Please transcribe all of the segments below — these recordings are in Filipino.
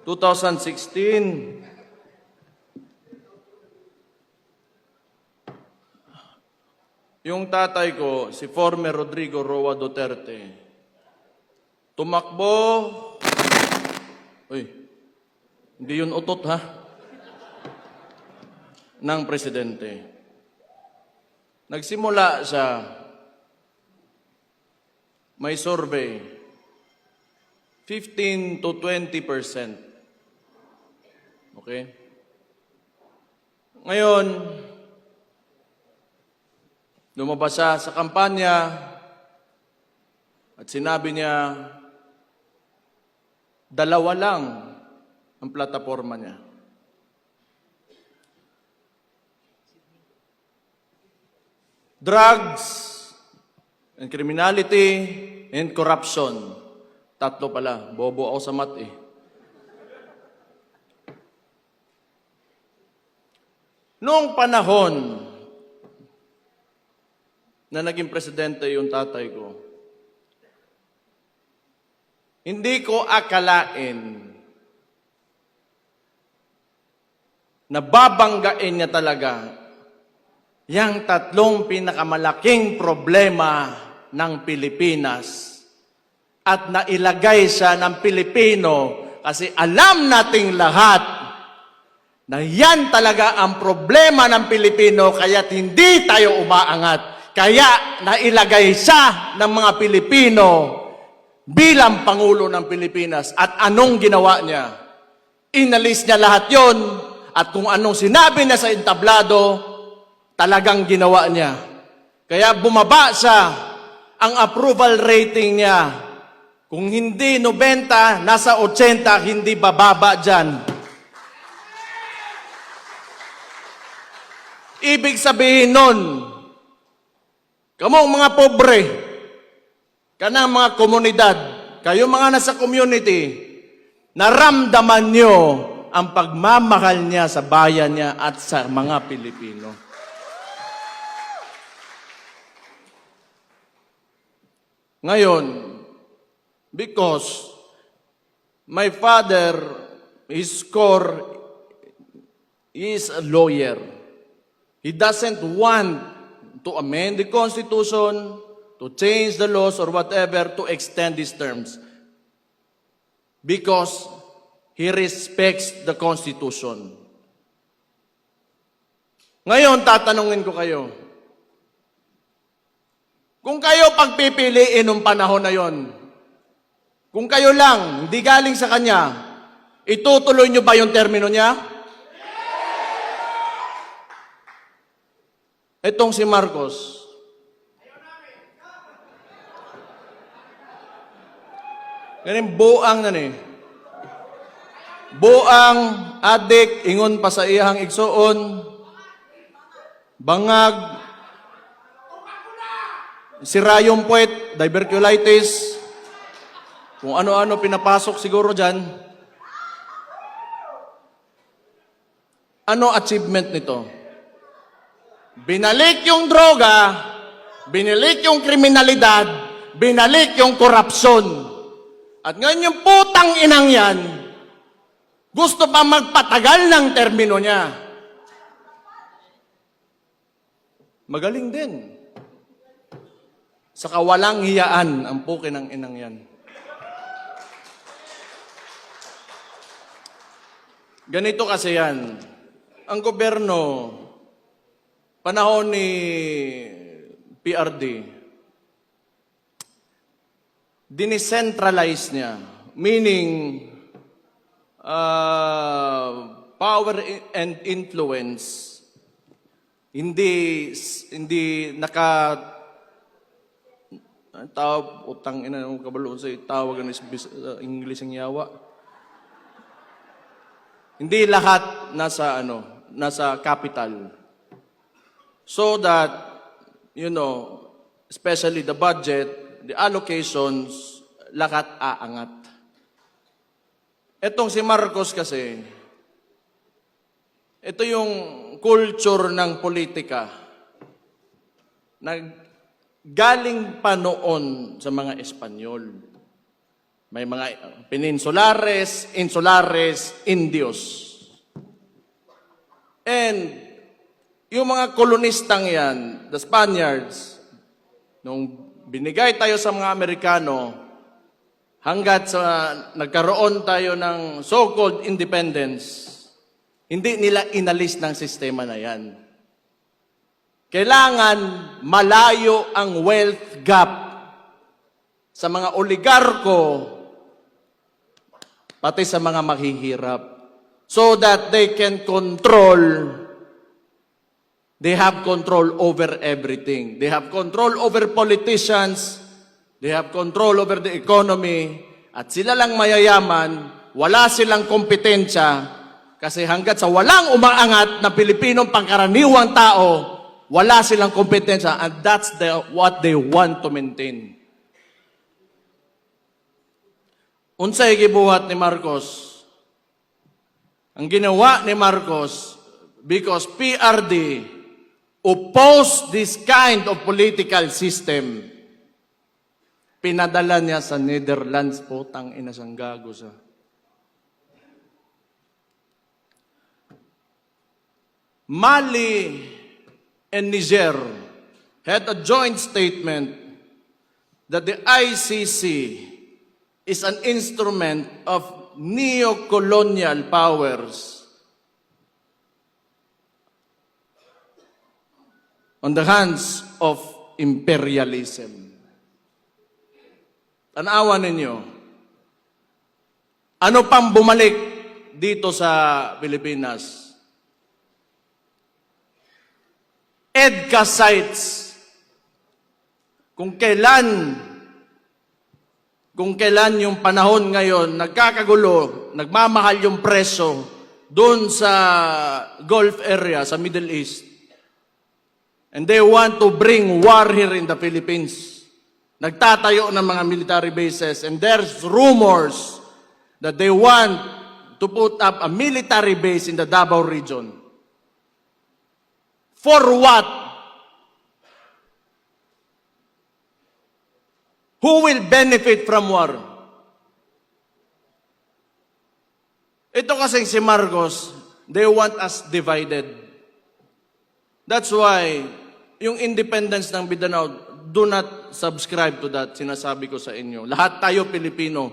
2016, yung tatay ko, si former Rodrigo Roa Duterte, tumakbo, hindi yun utot ha, ng presidente. Nagsimula siya, may survey, 15 to 20%. Okay? Ngayon, lumabas siya sa kampanya at sinabi niya, dalawa lang ang plataforma niya. Drugs and criminality and corruption. Tatlo pala. Bobo ako sa math eh. Noong panahon na naging presidente yung tatay ko, hindi ko akalain na babanggain niya talaga yang tatlong pinakamalaking problema ng Pilipinas at nailagay siya ng Pilipino kasi alam nating lahat na yan talaga ang problema ng Pilipino kaya't hindi tayo umaangat. Kaya nailagay siya ng mga Pilipino bilang Pangulo ng Pilipinas. At anong ginawa niya? Inalis niya lahat yon at kung anong sinabi niya sa entablado, talagang ginawa niya. Kaya bumaba siya ang approval rating niya. Kung hindi 90, nasa 80, hindi bababa dyan. Ibig sabihin nun, kamong mga pobre, kanang mga komunidad, kayo mga nasa community, naramdaman nyo ang pagmamahal niya sa bayan niya at sa mga Pilipino. Ngayon, because my father, his core is a lawyer. He doesn't want to amend the Constitution, to change the laws or whatever to extend these terms. Because he respects the Constitution. Ngayon, tatanungin ko kayo. Kung kayo pagpipiliin ng panahon na yon, kung kayo lang, hindi galing sa kanya, itutuloy nyo ba yung termino niya? Itong si Marcos, ganun buang na ni. Buang, adik, ingon pa sa iyang igsoon, bangag, sirayong puwet, diverculitis, kung ano-ano pinapasok siguro dyan. Ano achievement nito? Binalik yung droga, binalik yung kriminalidad, binalik yung korupsyon. At ngayon yung putang inang yan, gusto pa magpatagal ng termino niya. Magaling din. Sa kawalang hiyaan ang puke ng inang yan. Ganito kasi yan. Ang gobyerno, panahon ni PRD, dinicentralize niya. Meaning, power and influence, hindi tawag, utang ina ng kabaloon sa tawag ng English ang yawa. Hindi lahat nasa capital. So that, especially the budget, the allocations, lahat aangat. Etong si Marcos kasi, ito yung culture ng politika. galing pa noon sa mga Espanyol. May mga Peninsulares, Insulares, Indios. And yung mga kolonistang yan, the Spaniards, nung binigay tayo sa mga Amerikano, hanggat sa nagkaroon tayo ng so-called independence, hindi nila inalis ng sistema na yan. Kailangan malayo ang wealth gap sa mga oligarko, pati sa mga maghihirap, so that they can control, they have control over everything. They have control over politicians, they have control over the economy, at sila lang mayayaman, wala silang kompetensya, kasi hanggat sa walang umaangat na Pilipinong pangkaraniwang tao, wala silang kompetensya, and that's what they want to maintain. Unsay gibuhat ni Marcos? Ang ginawa ni Marcos, because PRD opposed this kind of political system, pinadala niya sa Netherlands, putang ina sang gago sa. Mali and Niger had a joint statement that the ICC is an instrument of neo-colonial powers on the hands of imperialism. Tanawan ninyo, ano pang bumalik dito sa Pilipinas? EDCA sites, kung kailan yung panahon ngayon, nagkakagulo, nagmamahal yung preso doon sa Gulf area, sa Middle East. And they want to bring war here in the Philippines. Nagtatayo ng mga military bases, and there's rumors that they want to put up a military base in the Davao region. For what? Who will benefit from war? Ito kasing si Marcos, they want us divided. That's why, yung independence ng Mindanao, do not subscribe to that, sinasabi ko sa inyo. Lahat tayo Pilipino.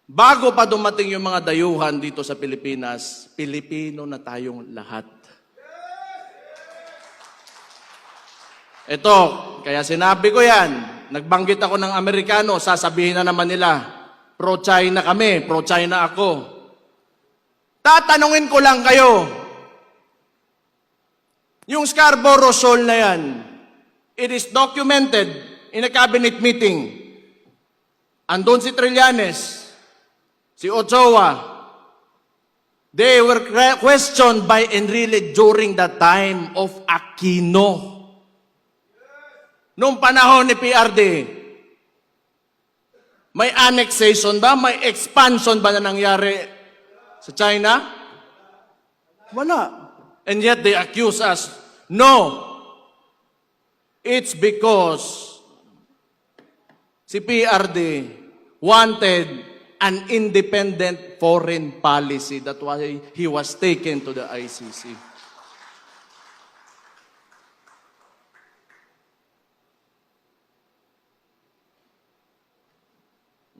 Bago pa dumating yung mga dayuhan dito sa Pilipinas, Pilipino na tayong lahat. Ito, kaya sinabi ko yan, nagbanggit ako ng Amerikano, sasabihin na naman nila, pro-China kami, pro-China ako. Tatanungin ko lang kayo, yung Scarborough Shoal na yan, it is documented in a cabinet meeting. Andun si Trillanes, si Ochoa, they were questioned by Enrile during the time of Aquino. Noong panahon ni PRD, may annexation ba? May expansion ba na nangyari sa China? Wala. And yet they accuse us. No. It's because si PRD wanted an independent foreign policy. That's why he was taken to the ICC.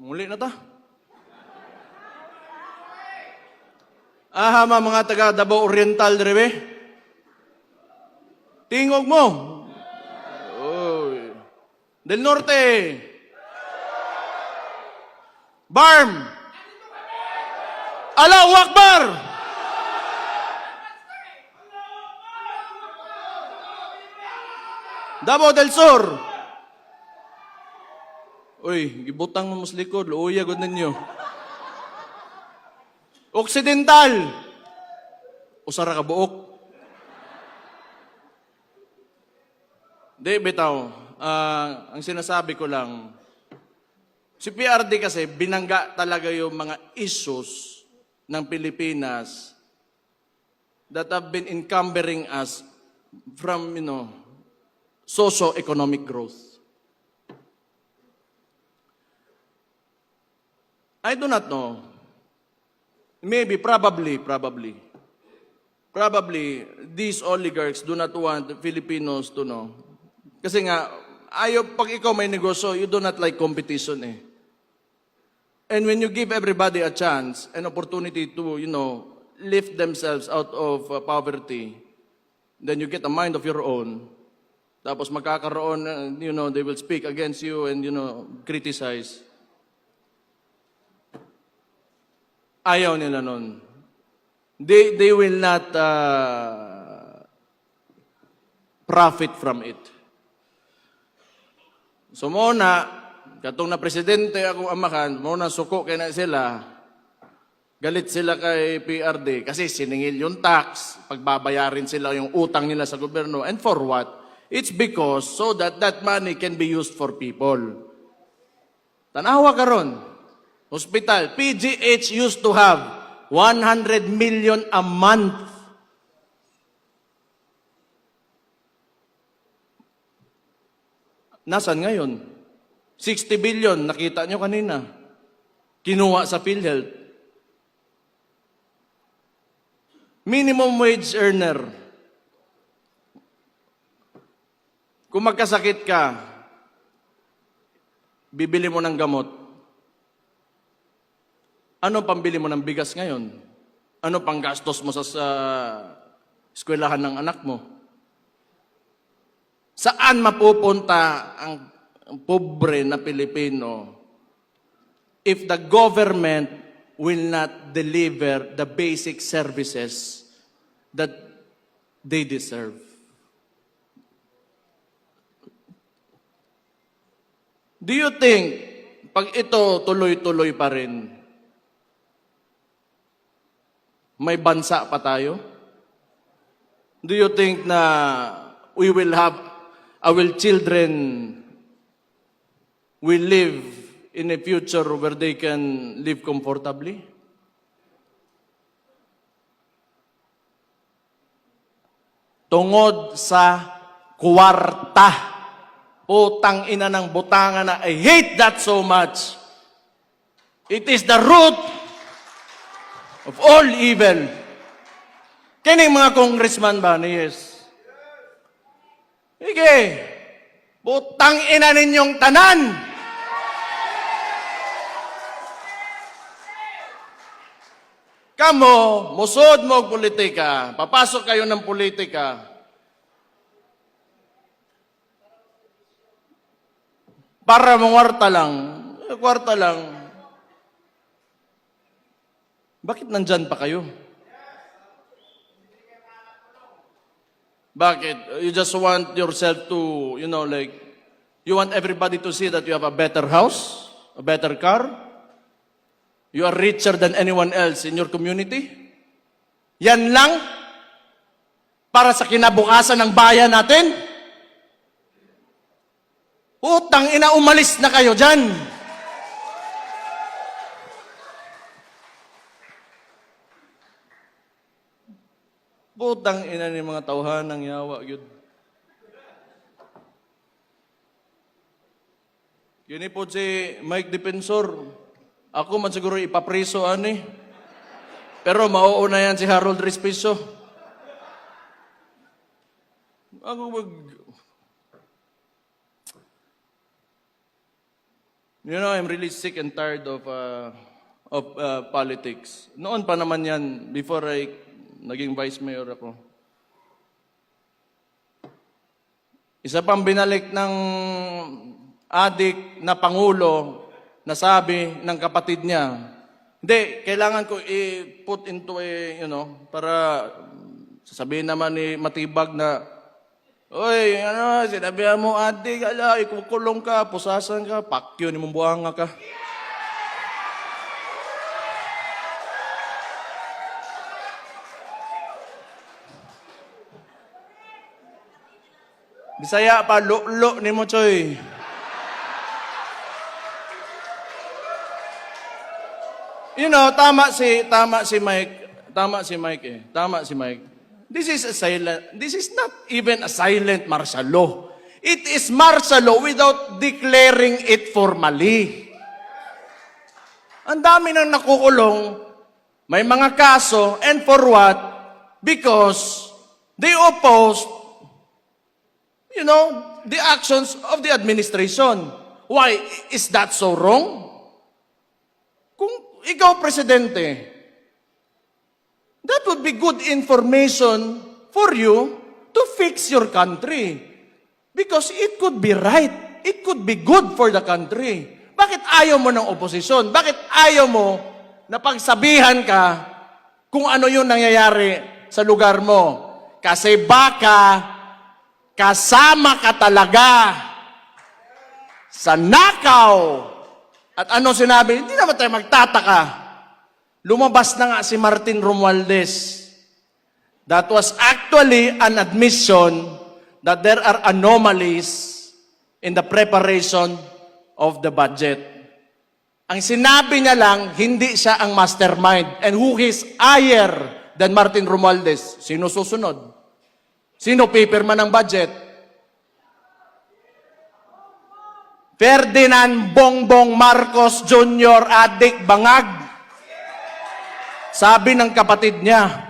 Muli na ta. Ahama mga taga Davao Oriental direbe. Tingog mo. Oy. Del Norte. Barm. Allahu Akbar. Davao del Sur. Uy, gibutang mo mas likod, luuya gud ninyo. Occidental. Usara ka buok. Di, bitaw. Ang sinasabi ko lang, si PRD kasi binangga talaga yung mga issues ng Pilipinas that have been encumbering us from, socio-economic growth. I do not know. Maybe, probably, these oligarchs do not want Filipinos to know. Kasi nga, pag ikaw may negosyo, you do not like competition eh. And when you give everybody a chance, an opportunity to, lift themselves out of poverty, then you get a mind of your own. Tapos magkakaroon, they will speak against you and, criticize. Ayaw nila nun. They will not profit from it. So muna, katong na presidente akong amakan, muna suko kay na sila, galit sila kay PRD kasi siningil yung tax, pagbabayarin sila yung utang nila sa gobyerno. And for what? It's because so that money can be used for people. Tanawa karon. Hospital, PGH used to have 100 million a month. Nasaan ngayon? 60 billion, nakita nyo kanina. Kinuha sa PhilHealth. Minimum wage earner. Kung magkasakit ka, bibili mo ng gamot. Ano pambili mo ng bigas ngayon? Ano pang gastos mo sa eskwelahan ng anak mo? Saan mapupunta ang pobre na Pilipino if the government will not deliver the basic services that they deserve? Do you think pag ito tuloy-tuloy pa rin, may bansa pa tayo? Do you think na we will have, our children will live in a future where they can live comfortably? Tungod sa kwarta. Utang ina ng butangan na, I hate that so much. It is the root of all evil. Kining mga congressman ba ni yes? Sige, butang ina ninyong tanan. Kamo, musod mo og politika, papasok kayo ng politika. Para mangwarta lang, kwarta lang. Bakit nandyan pa kayo? Bakit? You just want yourself to, you want everybody to see that you have a better house, a better car? You are richer than anyone else in your community? Yan lang? Para sa kinabukasan ng bayan natin? Utang ina, umalis na kayo dyan. Butang ina ni mga tauhan ng yawa, yun. Yun po si Mike Defensor. Ako man siguro ipapriso, ani. Pero mauuna yan si Harold Respicio. I'm really sick and tired of politics. Noon pa naman yan, before naging vice mayor ako. Isa pang binalik ng adik na pangulo na sabi ng kapatid niya, hindi, kailangan ko i-put into para sasabihin naman ni Matibag na, oy, sinabihan mo adik, ikukulong ka, pusasan ka, pakyo ni mong buhanga ka. Bisaya pa, lo ni mo, choy. Tama si Mike. This is not even a silent martial law. It is martial law without declaring it formally. Ang dami nang nakukulong, may mga kaso, and for what? Because they opposed, the actions of the administration. Why? Is that so wrong? Kung ikaw, Presidente, that would be good information for you to fix your country. Because it could be right. It could be good for the country. Bakit ayaw mo ng oposisyon? Bakit ayaw mo na pagsabihan ka kung ano yung nangyayari sa lugar mo? Kasi baka kasama ka talaga sa nakaw. At ano sinabi? Hindi naman tayo magtataka. Lumabas na nga si Martin Romualdez. That was actually an admission that there are anomalies in the preparation of the budget. Ang sinabi niya lang, hindi siya ang mastermind. And who is higher than Martin Romualdez? Sino susunod? Sino paperman ng budget? Ferdinand Bongbong Marcos Jr. Adik Bangag. Sabi ng kapatid niya,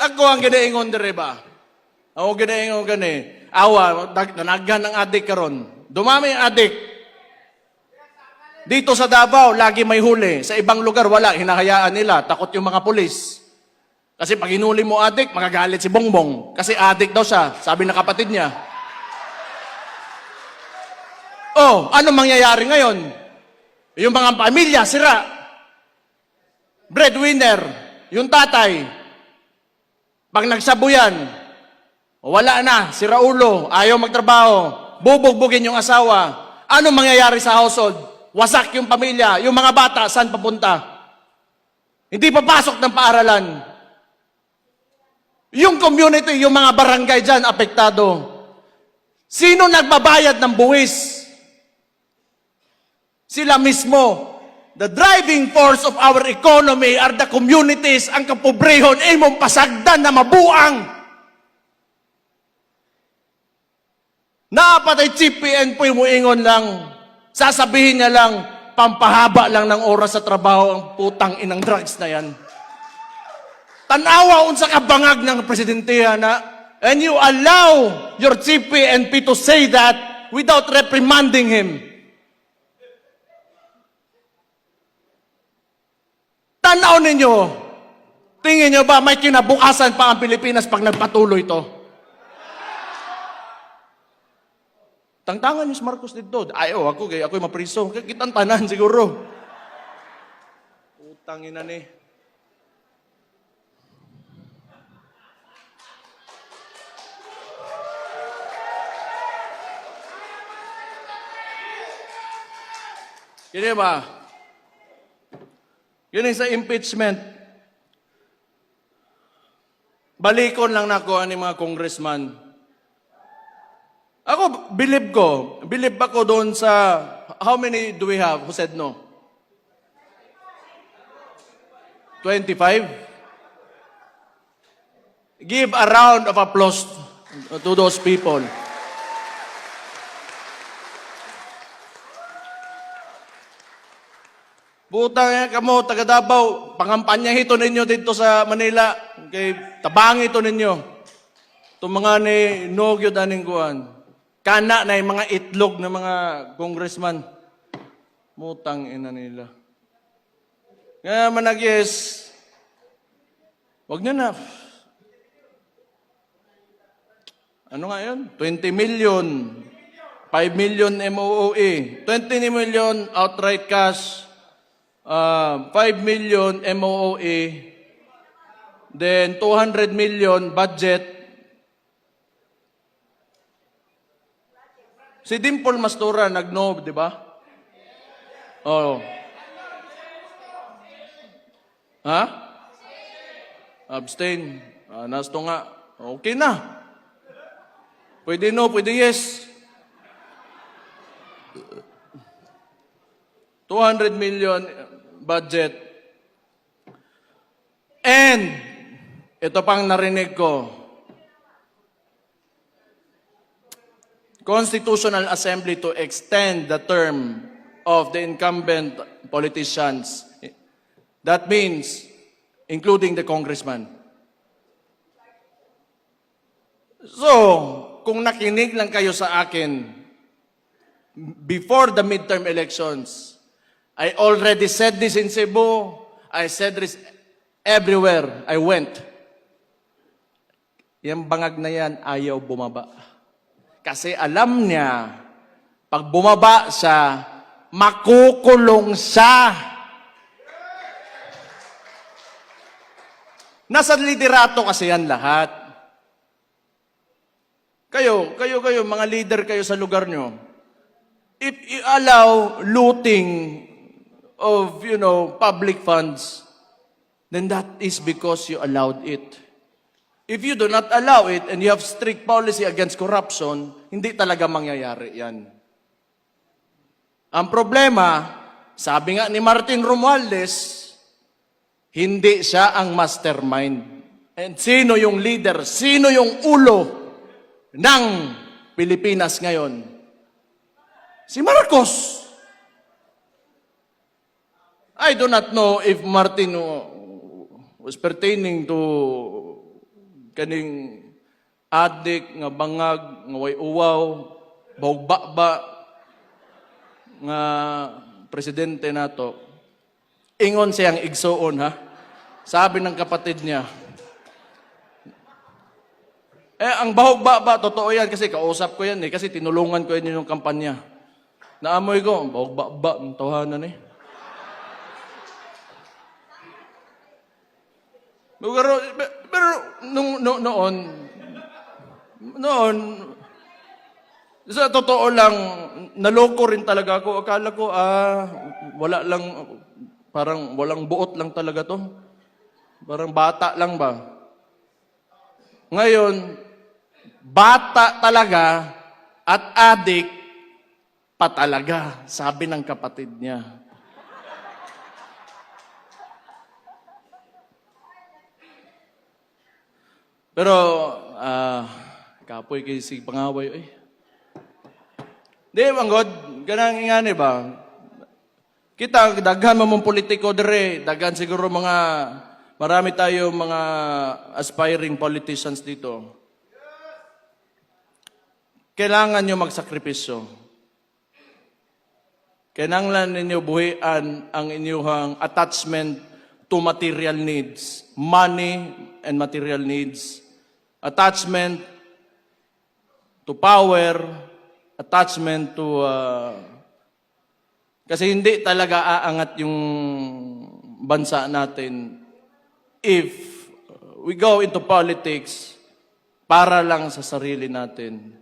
ako ang ginaingon dire ba? Ako ginaingon gani. Awa, nanaghan ang adik karon. Dumami ang adik. Dito sa Davao, lagi may huli. Sa ibang lugar, wala. Hinahayaan nila. Takot yung mga pulis. Kasi pag hinuli mo adik, magagalit si Bongbong. Kasi adik daw siya. Sabi ng kapatid niya. Oh, ano mangyayari ngayon? Yung mga pamilya, sira. Breadwinner, yung tatay. Pag nagsabuyan, wala na, sira ulo, ayaw magtrabaho, bubugbugin yung asawa. Ano mangyayari sa household? Wasak yung pamilya, yung mga bata, saan papunta? Hindi papasok ng paaralan. Yung community, yung mga barangay dyan, apektado. Sino nagbabayad ng buwis? Sila mismo. The driving force of our economy are the communities. Ang kapobrehon ay mong pasagdan na mabuang. Napatay Chief PNP mo ingon lang. Sasabihin niya lang, pampahaba lang ng oras sa trabaho ang putang inang drugs na yan. Tanawa unsa kabangag ng presidentiya na, and you allow your Chief PNP to say that without reprimanding him. Tanaw ninyo, tingin nyo ba may kinabukasan pa ang Pilipinas pag nagpatuloy to? Tangtangan niyo si Marcos dito. Ayaw, ako'y mapriso. Kitang tanan siguro. Utang ina ni. Kini ba? Yun sa impeachment. Balikon lang nako ani mga congressman. Ako, believe ako doon sa, how many do we have who said no? 25? Give a round of applause to those people. Butang yan kamo, taga Davao, pangampanya hito ninyo dito sa Manila. Okay, tabangi ito ninyo. Itong mga ni Nogyo daning kuhan. Kana na yung mga itlog ng mga congressman. Mutang ina nila. Kaya manag-yes. Huwag nyo na. Ano nga yun? 20 million. 5 million MOOE. 20 million outright cash. 5 million MOOE, then 200 million budget. Si Dimple Mastura nag-no, di ba? Oh. Ha? Abstain. Nasto nga. Okay na. Pwede no, pwede yes. 200 million budget. And, ito pang narinig ko, Constitutional Assembly to extend the term of the incumbent politicians. That means, including the congressman. So, kung nakinig lang kayo sa akin, before the midterm elections, I already said this in Cebu, I said this everywhere I went. Yung bangag na yan, ayaw bumaba. Kasi alam niya, pag bumaba siya, makukulong siya. Nasa liderato kasi yan lahat. Kayo, mga leader kayo sa lugar nyo. If you allow looting of, public funds, then that is because you allowed it. If you do not allow it and you have strict policy against corruption, hindi talaga mangyayari yan. Ang problema, sabi nga ni Martin Romualdez, hindi siya ang mastermind. And sino yung leader? Sino yung ulo ng Pilipinas ngayon? Si Marcos. I do not know if Martin was pertaining to kaning adik nga bangag nga way uwaw bawba nga presidente nato. Ingon siyang igsuon ha. Sabi ng kapatid niya. Ang bahog-ba, totoo yan kasi kausap ko yan kasi tinulungan ko yan yung kampanya. Naamoy ko, bahog-ba, ang tawanan eh. Pero noon, sa totoo lang, naloko rin talaga ako. Akala ko, wala lang, parang walang buot lang talaga to. Parang bata lang ba? Ngayon, bata talaga at adik pa talaga, sabi ng kapatid niya. Pero, kapoy kayo si pangaway, Di, manggod, ganang ingani ba? Kita, daghan mo mong politiko dire, daghan siguro marami tayo mga aspiring politicians dito. Kailangan nyo magsakripisyo. Kailangan ninyo buhian ang inyong attachment to material needs, money and material needs, attachment to power, attachment to... kasi hindi talaga aangat yung bansa natin if we go into politics para lang sa sarili natin.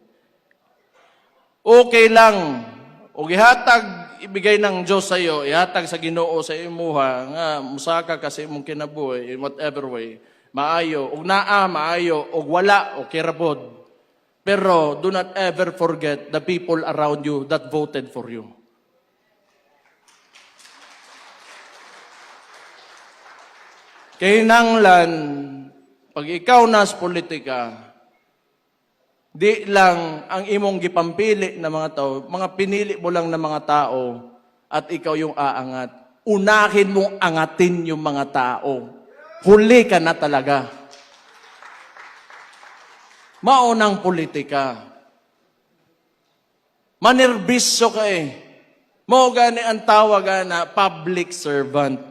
Okay lang, o gihatag ibigay ng Diyos sa iyo, ihatag sa Ginoo sa imuha, nga musaka kasi imong kinabuhi in whatever way, maayo, og naa, maayo, og wala, okay rabod. Pero do not ever forget the people around you that voted for you. Kinahanglan, pag ikaw nas politika, di lang ang imong gipampili na mga tao, mga pinili mo lang na mga tao at ikaw yung aangat. Unahin mong angatin yung mga tao. Huli ka na talaga. Maunang politika. Manerbisyo ka eh. Mao gani ang tawag na public servant.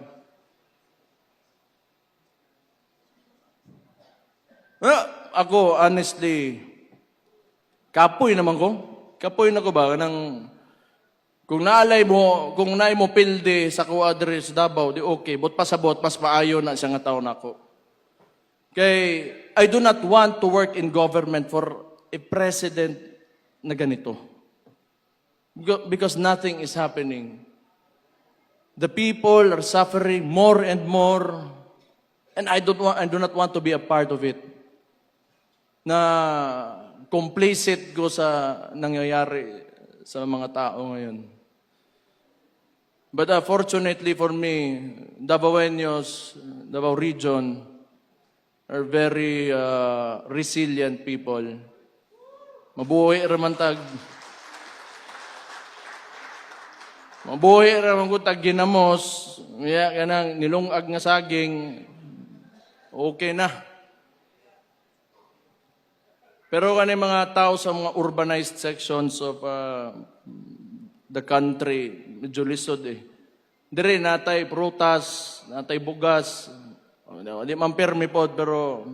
Ako, honestly, kapoy naman ko. Kapoy na ko ba? Kung naay mo pilde sa kuadre sa Davao, di okay. But pasabot, mas maayo na siya nga taon ako. Kay, I do not want to work in government for a president na ganito. Because nothing is happening. The people are suffering more and more. And I do not want to be a part of it. Na complicit ko sa nangyayari sa mga tao ngayon. But fortunately for me, Davaoenos, Davao region, are very resilient people. Mabuhay raman tag. Mabuhay raman ko tag ginamos. Kaya kanang nilungag nga saging, okay na. Pero kani mga tao sa mga urbanized sections of the country, medyo lisod eh. Dire natay prutas, natay bugas. Di man permi pod pero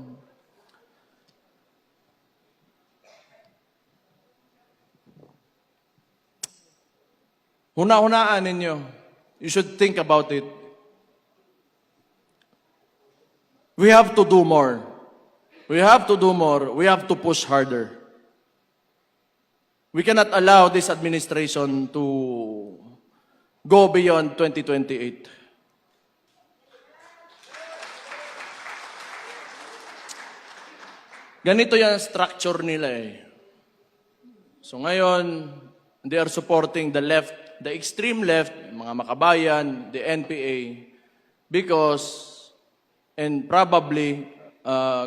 huna-hunaan ninyo. You should think about it. We have to do more. We have to do more. We have to push harder. We cannot allow this administration to go beyond 2028. Ganito yung structure nila eh. So ngayon, they are supporting the left, the extreme left, mga makabayan, the NPA, because, and probably,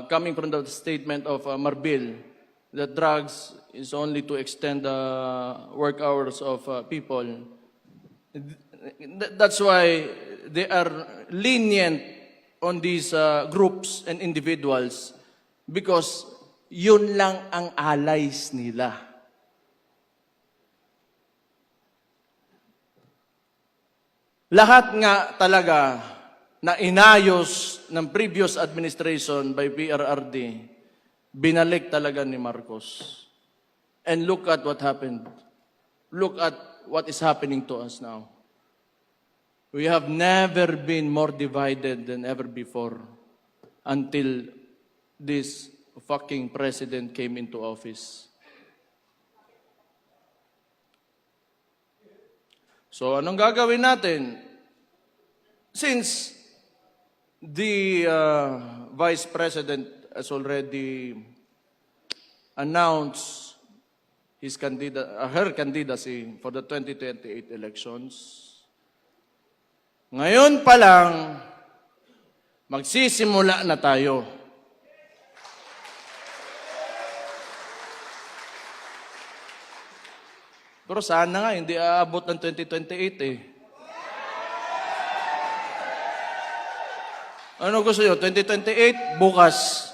coming from the statement of Marbil, that drugs is only to extend the work hours of people. That's why they are lenient on these groups and individuals because yun lang ang allies nila. Lahat nga talaga na inayos ng previous administration by PRRD, binalik talaga ni Marcos. And look at what happened. Look at what is happening to us now. We have never been more divided than ever before until this fucking president came into office. So anong gagawin natin? Since the Vice President has already announced her candidacy for the 2028 elections, ngayon pa lang, magsisimula na tayo. Pero sana nga, hindi aabot ng 2028 eh. Ano gusto nyo? 2028? Bukas.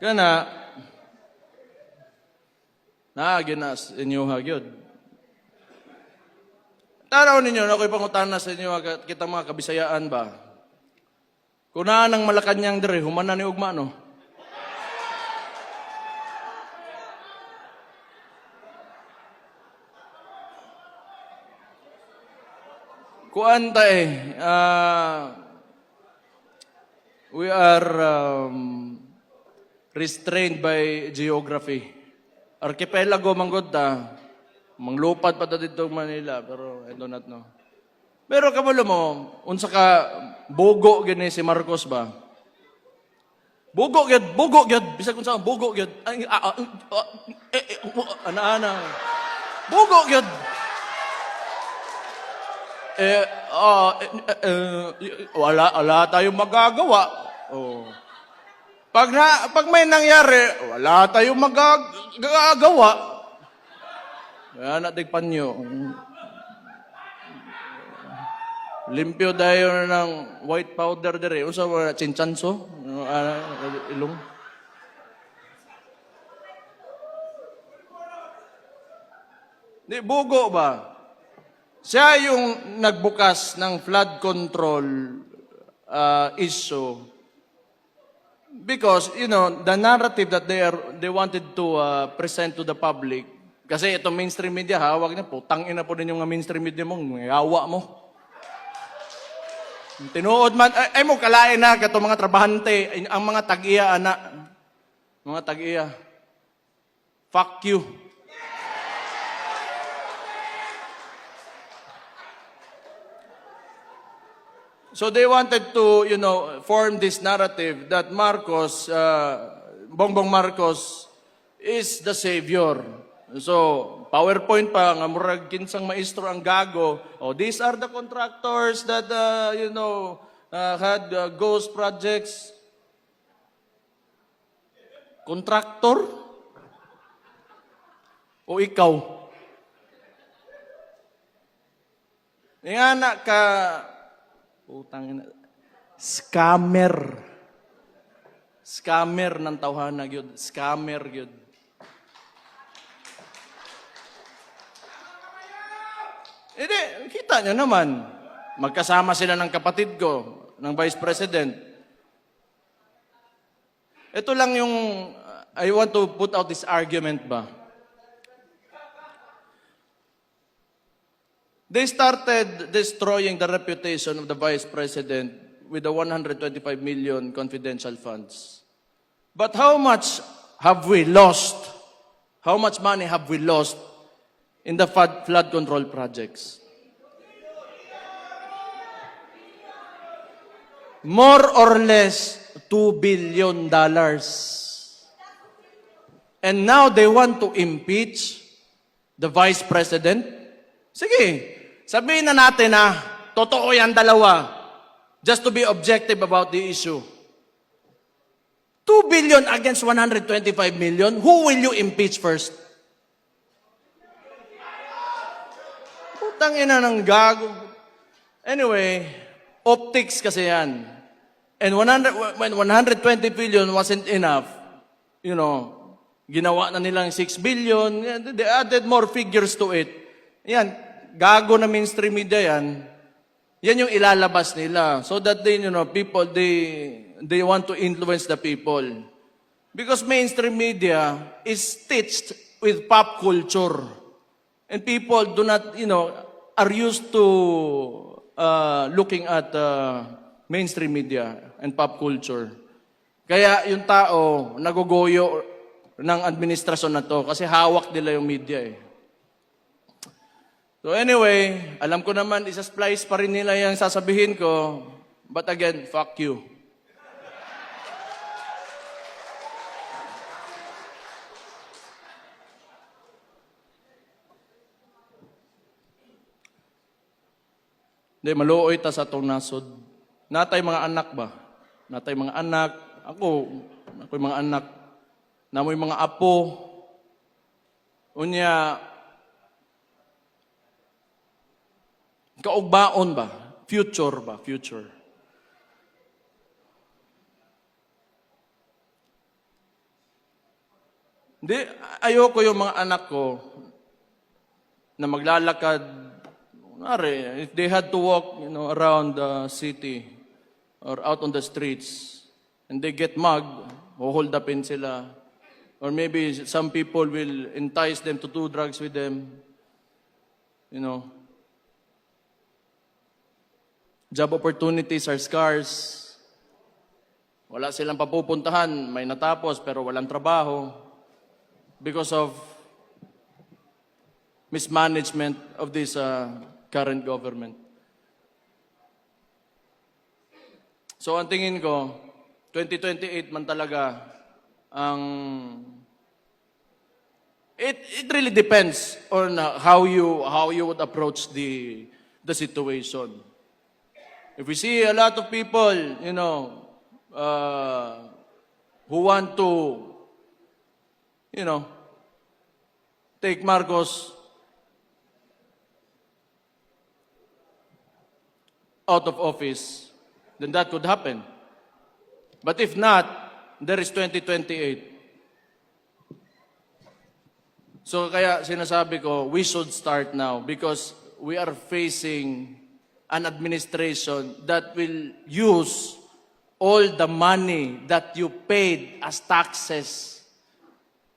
Kana, ginas inyo hagyod. Tanaw ninyo, ako'y pangutan na sa inyo, kita mga kabisayaan ba? Kung nang Malacanang dire, humana ni ugma, no? Kuanta eh, we are restrained by geography. Archipelago manggod ta, manglupad pa ta dito Manila, pero I do not know. Pero kamulo mo, unsa ka bugo gini si Marcos ba? Bugo gyud, bisag unsa bugo gyud. Ana. Bugo gyud. Wala tayong magagawa. Oh. Pag may nangyari, wala tayong magagawa. Kaya natin panyo. Limpyo tayo ng white powder dire. Unsa wala chinchanso? Ilong. Di bugo ba? Siya yung nagbukas ng flood control issue because, you know, the narrative that they wanted to present to the public, kasi itong mainstream media, hawag na po, tangin na po din yung mainstream media mo, yawa mo. Tinuod man, ay mo, kalain na, kato mga trabahante, ang mga tag-iya, anak, mga tag-iya, fuck you. So they wanted to, form this narrative that Marcos, Bongbong Marcos, is the savior. So, PowerPoint pa, nga murag kinsang maestro ang gago. Oh, these are the contractors that, had ghost projects. Contractor? O ikaw? Nga na ka, utang ina, scammer. Scammer ng tawhana gyud, scammer gyud. Hindi, kita nyo naman. Magkasama sila ng kapatid ko, ng Vice President. Ito lang yung, I want to put out this argument ba. They started destroying the reputation of the Vice President with the 125 million confidential funds. But how much have we lost? How much money have we lost in the flood control projects? More or less $2 billion. And now they want to impeach the Vice President? Sige, sabihin na natin na totoo yan dalawa. Just to be objective about the issue. 2 billion against 125 million, who will you impeach first? Putang ina ng gago. Anyway, optics kasi yan. And when 120 billion wasn't enough, ginawa na nilang 6 billion, they added more figures to it. Yan, gago na mainstream media yan. Yan yung ilalabas nila so that people they want to influence the people. Because mainstream media is stitched with pop culture. And people do not, are used to looking at mainstream media and pop culture. Kaya yung tao nagugoyo ng administrasyon na to kasi hawak nila yung media eh. So anyway, alam ko naman, isa-splice pa rin nila yung sasabihin ko. But again, fuck you. Hindi, maluoy ta sa itong nasod. Natay mga anak ba? Natay mga anak. Ako'y mga anak. Namoy mga apo. Unya, kaugbaon ba? Future ba? Future. Hindi, ayoko yung mga anak ko na maglalakad. If they had to walk, around the city or out on the streets and they get mugged, hold upin sila. Or maybe some people will entice them to do drugs with them. Job opportunities are scarce. Wala silang papupuntahan. May natapos pero walang trabaho because of mismanagement of this current government. So ang tingin ko, 2028 man talaga ang... It really depends on how you would approach the situation. If we see a lot of people, who want to, take Marcos out of office, then that could happen. But if not, there is 2028. So kaya sinasabi ko, we should start now because we are facing an administration that will use all the money that you paid as taxes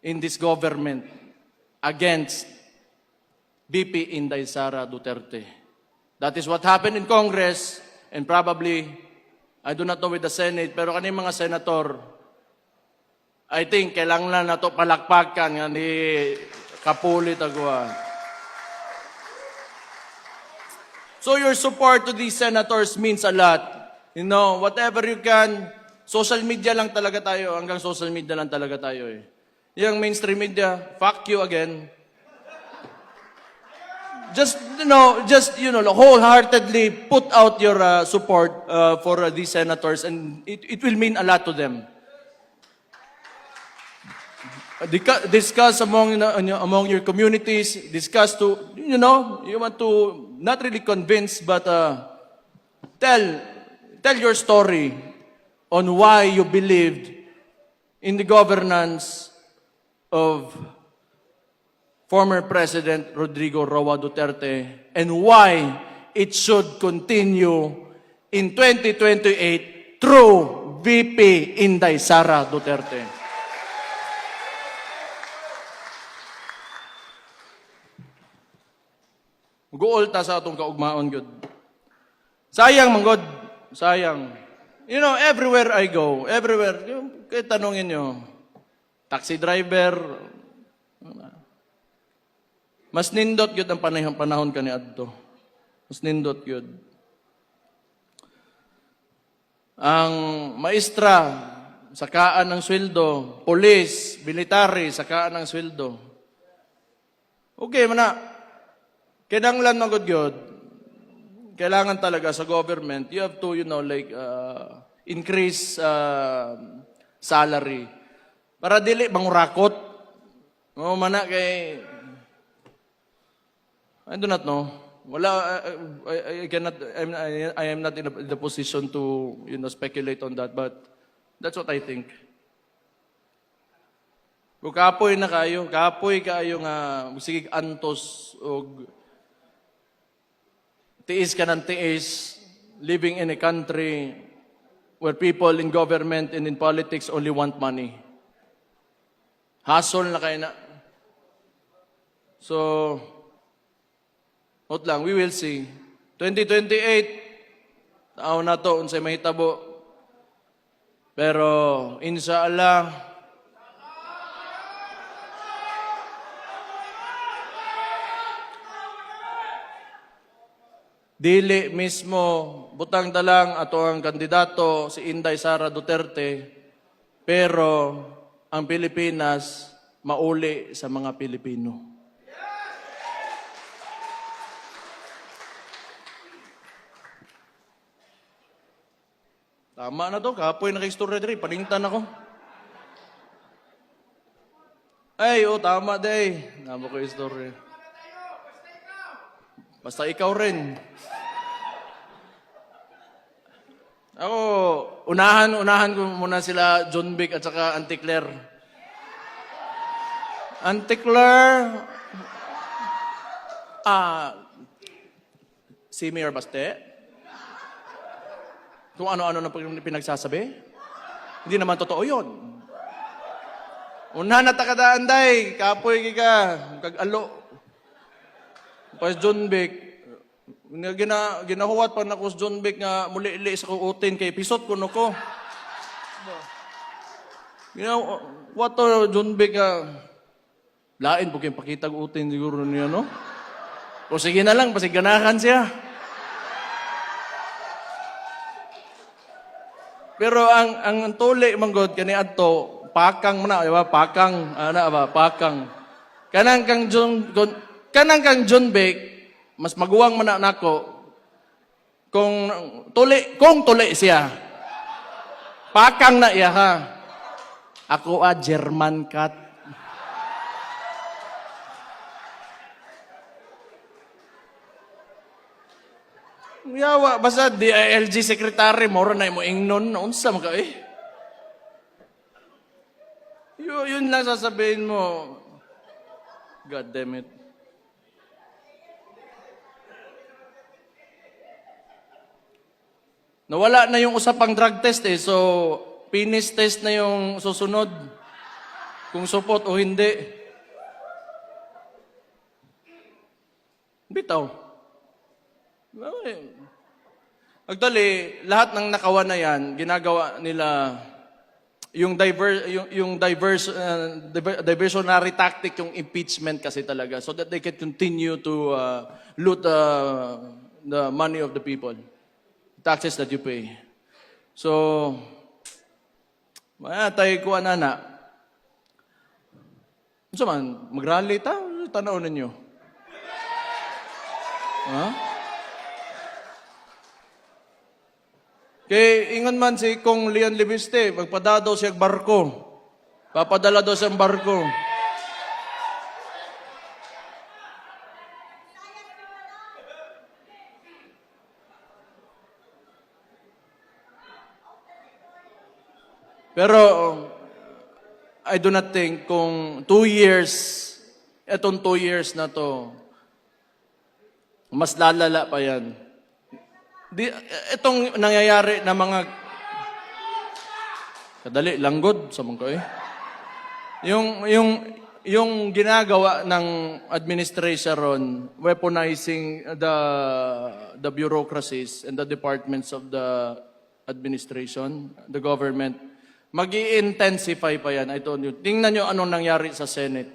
in this government against BP Inday Sara Duterte. That is what happened in Congress and probably, I do not know with the Senate, pero kaning mga senator, I think kailangan na to palakpakan nga ni Kapulit agwa. So your support to these senators means a lot. You know, whatever you can, social media lang talaga tayo, hanggang social media lang talaga tayo eh. Yung mainstream media, fuck you again. Just wholeheartedly put out your support for these senators, and it will mean a lot to them. Discuss among your communities. Discuss to you want to not really convince, but tell your story on why you believed in the governance of former President Rodrigo Roa Duterte and why it should continue in 2028 through VP Inday Sara Duterte. Guol ta sa atong kaugmaon, good. Sayang, manggod. Sayang. You know, everywhere I go, kaya tanongin nyo, taxi driver, mas nindot yun ang panahon ka ni Adto. Mas nindot yun. Ang maestra, sakaan ng sweldo. Police, military, sakaan ng sweldo. Okay, mana. Kinanglan ng good. Kailangan talaga sa government, you have to, increase salary. Para dili mangurakot. O, mana kay... I do not know. Wala, I cannot, I am not in the position to, speculate on that, but that's what I think. Kung kapoy kayo nga, sige antos, o tiis ka ng tiis, living in a country where people in government and in politics only want money. Hustle na kayo na. So, out lang, we will see. 2028, tao na to, unsay mahitabo. Pero, inshallah, dili mismo, butang dalang ato ang kandidato, si Inday Sara Duterte, pero ang Pilipinas, mauli sa mga Pilipino. Tama na to, kapoy na kay story diri, panintan ako. Ay, tama day. Tama ko yung story. Basta ikaw rin. Ako, unahan ko muna sila John Vic at saka Auntie Claire. Auntie Claire, si Mayor Baste? Kung ano-ano na pinagsasabi? Hindi naman totoo yun. Unahan na takadaan day, kapoy ka, kag-alo. Pas John Vic, ginahuwat pa na ko John Vic nga muli-ili sa kuutin kay pisot ko no ko. What to John Vic lain po kayong pakita utin siguro niya, no? O sige na lang, pasiganahan siya. Pero ang tuli manggod kani adto pakang man ba pakang pakang kanang kang John Vic mas maguwang man nako kung tuli siya pakang na iya ha ako German cat. Yawa, basta DILG secretary, mora na mo ingnon, unsa man ka eh. Yun lang sasabihin mo. God damn it. Nawala na yung usapang drug test eh, so penis test na yung susunod. Kung supot o hindi. Bitaw. Actually, lahat ng nakawan na yan, ginagawa nila yung diversionary tactic, yung impeachment kasi talaga, so that they can continue to loot the money of the people, taxes that you pay. So, tayo ko anana. Ano man, mag-rally ta? Tanaw ninyo. Ha? Kay ingon man si Kong Leon Libiste, magpadadaw siya barko. Papadala daw siyang barko. Pero I do not think kung 2 years, etong 2 years na to, mas lalala pa yan. Itong nangyayari na mga... Kadali, langgod sa mga ko eh. Yung ginagawa ng administration, weaponizing the bureaucracies and the departments of the administration, the government, mag-i-intensify pa yan. I told you. Tingnan nyo anong nangyari sa Senate.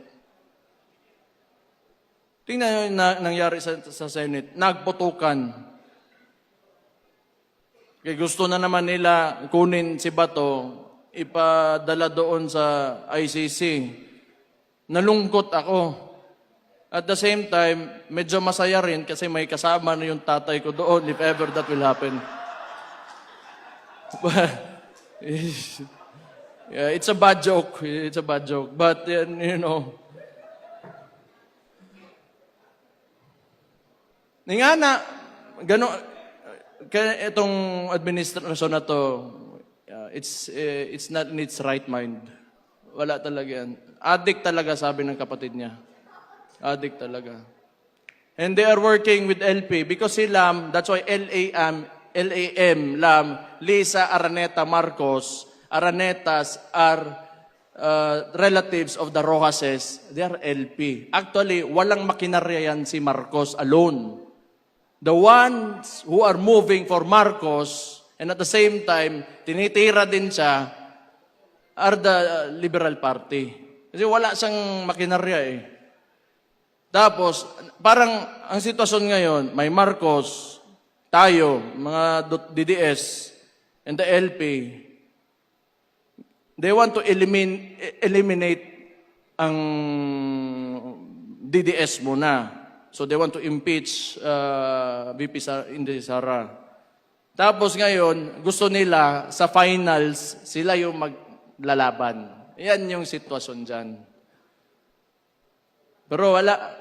Tingnan nyo nangyari sa Senate. Nagputukan. Kaya gusto na naman nila kunin si Bato, ipadala doon sa ICC. Nalungkot ako. At the same time, medyo masaya rin kasi may kasama na yung tatay ko doon if ever that will happen. Yeah, it's a bad joke. It's a bad joke. But, you know, nga na, gano'n, kaya itong administrasyon na to, it's not in its right mind. Wala talaga yan. Addict talaga, sabi ng kapatid niya. Addict talaga. And they are working with LP because si Lam, that's why Lam, Lisa Araneta Marcos, Aranetas are relatives of the Rojases. They are LP. Actually, walang makinarya yan si Marcos alone. The ones who are moving for Marcos and at the same time, tinitira din siya, are the Liberal Party. Kasi wala siyang makinarya eh. Tapos, parang ang sitwasyon ngayon, may Marcos, tayo, mga DDS, and the LP, they want to eliminate ang DDS muna. So they want to impeach VP Inday Sara. Tapos ngayon, gusto nila sa finals, sila yung maglalaban. Yan yung sitwasyon dyan. Pero wala.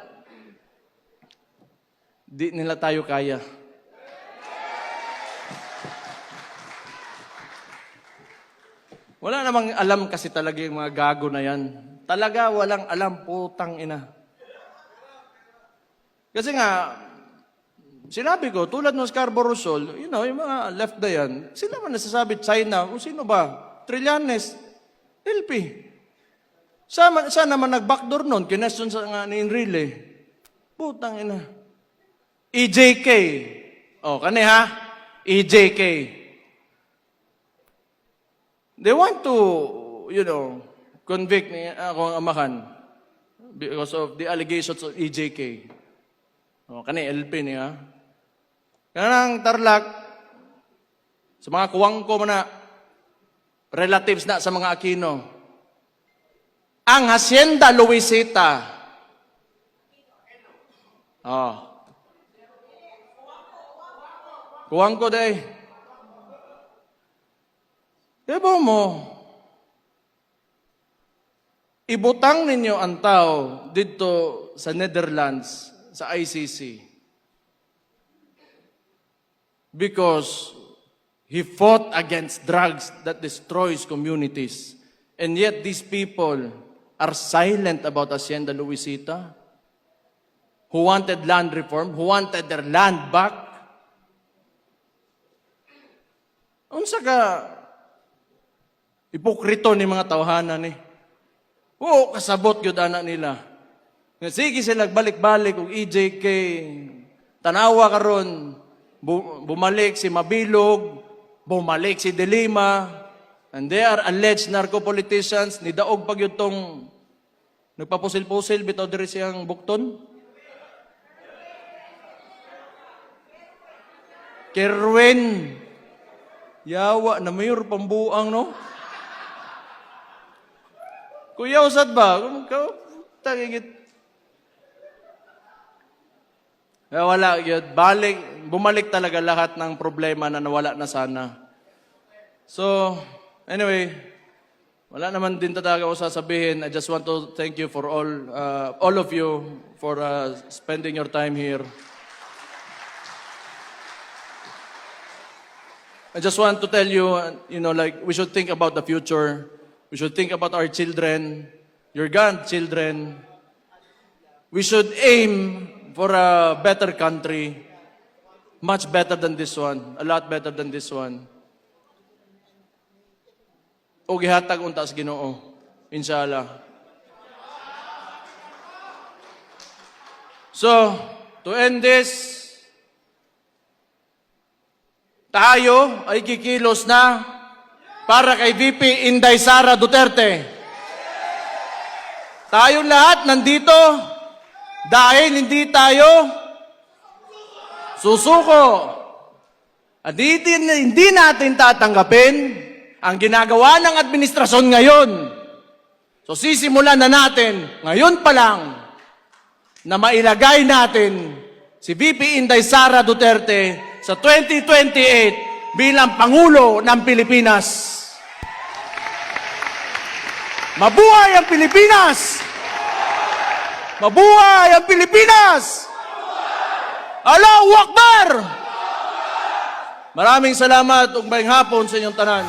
Di nila tayo kaya. Wala namang alam kasi talaga yung mga gago na yan. Talaga walang alam, putang ina. Kasi nga, sinabi ko, tulad ng Scarborough Shoal, yung mga left na yan, sila man nasasabi, China, o sino ba? Trillanes, LP. Saan naman nag-backdoor nun? Kinesyon sa nga ni Enrile. Putang ina. EJK. O, kani ha? EJK. They want to, convict niya ako ang amahan because of the allegations of EJK. O, kani LP niya. Kanang Tarlac, sa mga kuwang ko na, relatives na sa mga Aquino. Ang Hacienda Luisita. Oh. Kuwang ko day. Diba mo, ibutang ninyo ang tao dito sa Netherlands, sa ICC, because he fought against drugs that destroys communities. And yet these people are silent about Hacienda Luisita, who wanted land reform, who wanted their land back. Unsa ka ipokrito ni mga tawhanan ni. Oo, kasabot yun anak nila. Sige sila balik-balik og EJK, tanawa karon, bumalik si Mabilog, bumalik si De Lima, and they are alleged narco-politicians, ni daog pag yun tong nagpapusil-pusil, bitaw diri siyang bukton. Kerwin. Yawa na mayor pambuang, no? Kuya, usad ba? Tagigit. Wala yun. Bumalik talaga lahat ng problema na nawala na sana. So, anyway, wala naman din talaga ako sasabihin. I just want to thank you for all of you for spending your time here. I just want to tell you, like, we should think about the future. We should think about our children, your grandchildren. We should aim for a better country, much better than this one, a lot better than this one. O gihatag unta sa Ginoo, inshallah. So, to end this, tayo ay kikilos na para kay VP Inday Sara Duterte. Tayo lahat nandito dahil hindi tayo susuko. At hindi natin tatanggapin ang ginagawa ng administrasyon ngayon. So sisimulan na natin ngayon pa lang na mailagay natin si VP Inday Sara Duterte sa 2028 bilang Pangulo ng Pilipinas. Mabuhay ang Pilipinas! Mabuhay ang Pilipinas! Allahu Akbar! Maraming salamat ug maayong hapon sa inyong tanan.